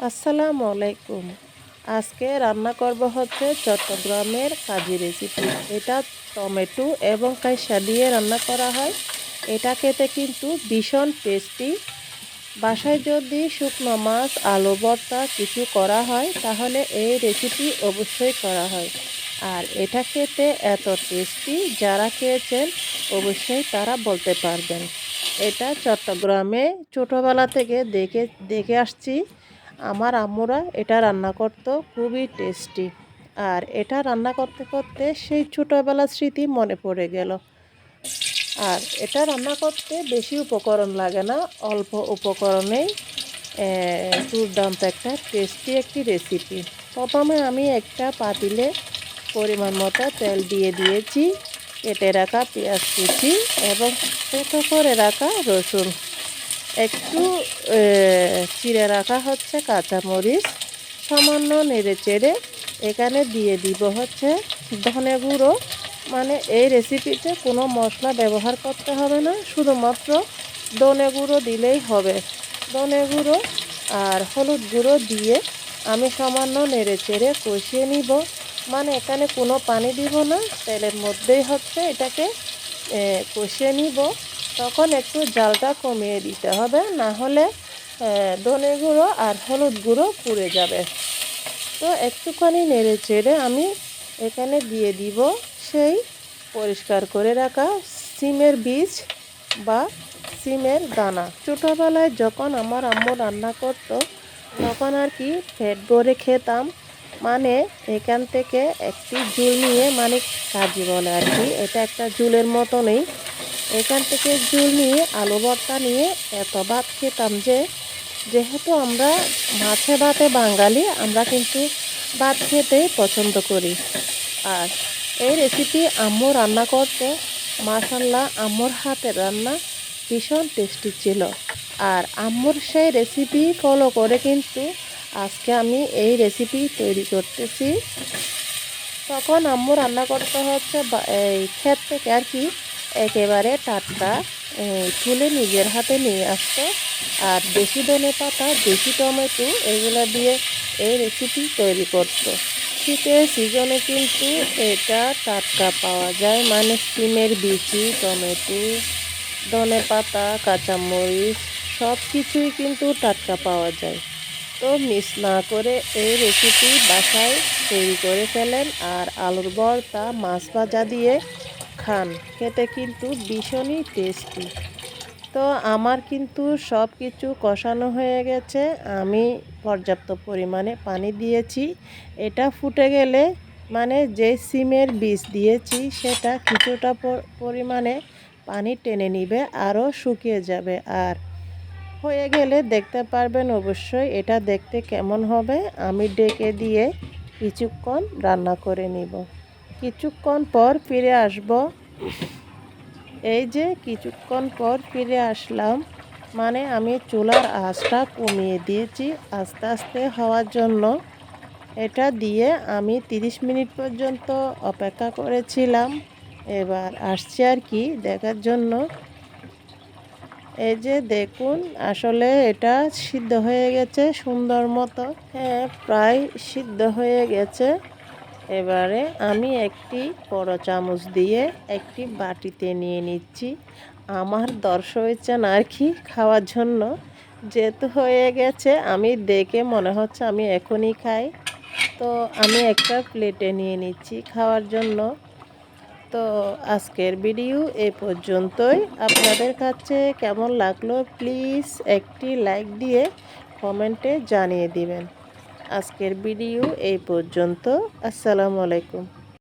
আসসালামু আলাইকুম। আজকে রান্না করব হচ্ছে চট্টগ্রামের কাজি রেসিপি। এটা টমেটো এবং কাইসা দিয়ে রান্না করা হয়। এটা খেতে কিন্তু ভীষণ টেস্টি। বাসায় যদি শুকনো মাছ, আলু ভর্তা কিছু করা হয় তাহলে এই রেসিপি অবশ্যই করা হয়। আর এটা খেতে এত টেস্টি, যারা খেয়েছেন অবশ্যই তারা বলতে পারবেন। এটা চট্টগ্রামে ছোটোবেলা থেকে দেখে দেখে আসছি। আমার আম্মুরা এটা রান্না করতো, খুবই টেস্টি। আর এটা রান্না করতে করতে সেই ছোটোবেলার স্মৃতি মনে পড়ে গেল। আর এটা রান্না করতে বেশি উপকরণ লাগে না, অল্প উপকরণেই দুর্দান্ত একটা টেস্টি একটি রেসিপি। প্রথমে আমি একটা পাতিলে পরিমাণ মতো তেল দিয়ে দিয়েছি, কেটে রাখা পেঁয়াজ কুচি এবং ছোটো করে রাখা রসুন, একটু চিড়ে রাখা হচ্ছে কাঁচামরিচ, সামান্য নেড়ে চেড়ে এখানে দিয়ে দিব হচ্ছে ধনে গুঁড়ো। মানে এই রেসিপিতে কোনো মশলা ব্যবহার করতে হবে না, শুধুমাত্র ধনে গুঁড়ো দিলেই হবে। ধনে গুঁড়ো আর হলুদ গুঁড়ো দিয়ে আমি সামান্য নেড়ে চেড়ে কষিয়ে নিব। মানে এখানে কোনো পানি দিব না, তেলের মধ্যেই হচ্ছে এটাকে কষিয়ে নিব। তখন একটু জালটা কমিয়ে দিতে হবে, না হলে ধনে গুঁড়ো আর হলুদ গুঁড়ো পুড়ে যাবে। তো একটুখানি নেড়ে চেড়ে আমি এখানে দিয়ে দিব সেই পরিষ্কার করে রাখা সিমের বীজ বা সিমের দানা। ছোটোবেলায় যখন আমার আম্মু রান্না করতো তখন আর কি পেট ভরে খেতাম। মানে এখান থেকে একটি ঝুল নিয়ে, মানে কাজি বলে আর কি, এটা একটা ঝুলের মতো নেই। এখান থেকে ঝুল নিয়ে আলু ভর্তা নিয়ে এত ভাত খেতাম যে, যেহেতু আমরা মাছে ভাতে বাঙালি, আমরা কিন্তু ভাত খেতেই পছন্দ করি। আর এই রেসিপি আম্মু রান্না করতে, মাশাল্লাহ আম্মুর হাতের রান্না ভীষণ টেস্টি ছিল। আর আম্মুর সেই রেসিপি ফলো করে কিন্তু আজকে আমি এই রেসিপি তৈরি করতেছি। তখন আম্মু রান্না করতে হচ্ছে এই ক্ষেত থেকে আর কি একেবারে টাটকা তুলে নিজের হাতে নিয়ে আসতো। আর দেশি ধনেপাতা, দেশি টমেটো এগুলো দিয়ে এই রেসিপি তৈরি করতো। শীতের সিজনে কিন্তু এটা টাটকা পাওয়া যায়, মানে সিমের বিচি, টমেটো, ধনেপাতা, কাঁচামরিচ সব কিছুই কিন্তু টাটকা পাওয়া যায়। তো মিস না করে এই রেসিপি বাসায় তৈরি করে ফেলেন। আর আলুর ভর্তা, মাছ ভাজা দিয়ে খান, খেতে কিন্তু ভীষণই টেস্টি। তো আমার কিন্তু সব কিছু কষানো হয়ে গেছে, আমি পর্যাপ্ত পরিমাণে পানি দিয়েছি। এটা ফুটে গেলে, মানে যে সিমের বীজ দিয়েছি সেটা কিছুটা পরিমাণে পানি টেনে নিবে, আরও শুকিয়ে যাবে। আর হয়ে গেলে দেখতে পারবেন অবশ্যই এটা দেখতে কেমন হবে। আমি ডেকে দিয়ে কিছুক্ষণ রান্না করে নিব। কিছুক্ষণ পর ফিরে আসব। এই যে কিছুক্ষণ পর ফিরে আসলাম, মানে আমি চুলার আঁচটা কমিয়ে দিয়েছি আস্তে আস্তে হওয়ার জন্য। এটা দিয়ে আমি 30 মিনিট পর্যন্ত অপেক্ষা করেছিলাম। এবার আসছে আর কি দেখার জন্য। এই যে দেখুন, আসলে এটা সিদ্ধ হয়ে গেছে সুন্দর মতো। হ্যাঁ, প্রায় সিদ্ধ হয়ে গেছে। এবারে আমি একটি বড় চামচ দিয়ে একটি বাটিতে নিয়ে নিচ্ছি। আমার দর্শ হয়েছে না আর কি খাওয়ার জন্য, যেহেতু হয়ে গেছে আমি দেখে মনে হচ্ছে আমি এখনই খাই। তো আমি একটা প্লেটে নিয়ে নিচ্ছি খাওয়ার জন্য। তো আজকের ভিডিও এ পর্যন্তই। আপনাদের কাছে কেমন লাগলো প্লিজ একটি লাইক দিয়ে কমেন্টে জানিয়ে দিবেন। আজকের ভিডিও এই পর্যন্ত। আসসালামু আলাইকুম।